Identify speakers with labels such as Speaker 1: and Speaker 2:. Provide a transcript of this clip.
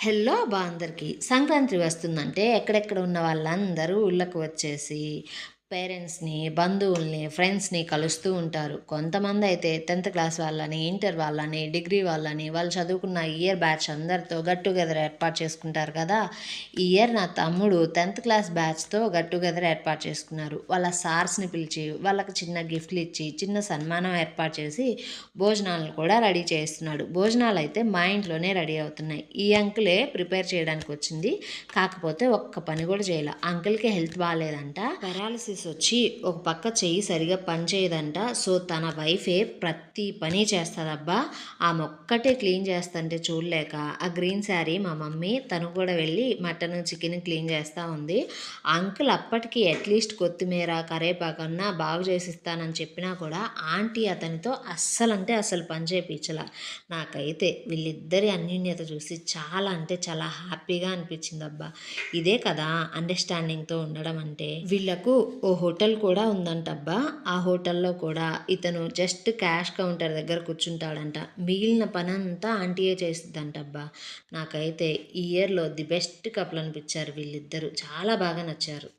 Speaker 1: Hello అబ్బా అందరికీ సంక్రాంతి వస్తుందంటే ఎక్కడెక్కడ ఉన్న వాళ్ళందరూ ఊళ్ళకు వచ్చేసి పేరెంట్స్ని బంధువుల్ని ఫ్రెండ్స్ని కలుస్తూ ఉంటారు. కొంతమంది అయితే 10th క్లాస్ వాళ్ళని, ఇంటర్ వాళ్ళని, డిగ్రీ వాళ్ళని, వాళ్ళు చదువుకున్న ఇయర్ బ్యాచ్ అందరితో గెట్ టుగెదర్ ఏర్పాటు చేసుకుంటారు కదా. ఈ ఇయర్ నా తమ్ముడు 10th క్లాస్ బ్యాచ్తో గెట్ టుగెదర్ ఏర్పాటు చేసుకున్నారు. వాళ్ళ సార్స్ని పిలిచి వాళ్ళకి చిన్న గిఫ్ట్లు ఇచ్చి చిన్న సన్మానం ఏర్పాటు చేసి భోజనాలను కూడా రెడీ చేస్తున్నాడు. భోజనాలు అయితే మా ఇంట్లోనే రెడీ అవుతున్నాయి. ఈ అంకులే ప్రిపేర్ చేయడానికి వచ్చింది. కాకపోతే ఒక్క పని కూడా చేయాల. అంకుల్కి హెల్త్ బాగాలేదంట, పెరాలసిస్ వచ్చి ఒక పక్క చెయ్యి సరిగా పని చేయదంట. సో తన వైఫే ప్రతి పని చేస్తుందబ్బా. ఆమె ఒక్కటే క్లీన్ చేస్తుంటే చూడలేక ఆ గ్రీన్ శారీ మా మమ్మీ తను కూడా వెళ్ళి మటన్ చికెన్ క్లీన్ చేస్తూ ఉంది. అంకుల్ అప్పటికి అట్లీస్ట్ కొత్తిమీర కరేపాకన్నా బాగు చేసిస్తానని చెప్పినా కూడా ఆంటీ అతనితో అస్సలు అంటే అస్సలు పని చేయించాల. నాకైతే వీళ్ళిద్దరి అన్యోన్యత చూసి చాలా అంటే చాలా హ్యాపీగా అనిపించింది అబ్బా. ఇదే కదా అండర్స్టాండింగ్తో ఉండడం అంటే. వీళ్ళకు ఓ హోటల్ కూడా ఉందంటబ్బా. ఆ హోటల్లో కూడా ఇతను జస్ట్ క్యాష్ కౌంటర్ దగ్గర కూర్చుంటాడంట. మిగిలిన పని అంతా ఆంటీయే చేస్తుందంటబ్బా. నాకైతే ఈ ఇయర్లో ది బెస్ట్ కపుల్ అనిపించారు వీళ్ళిద్దరూ. చాలా బాగా నచ్చారు.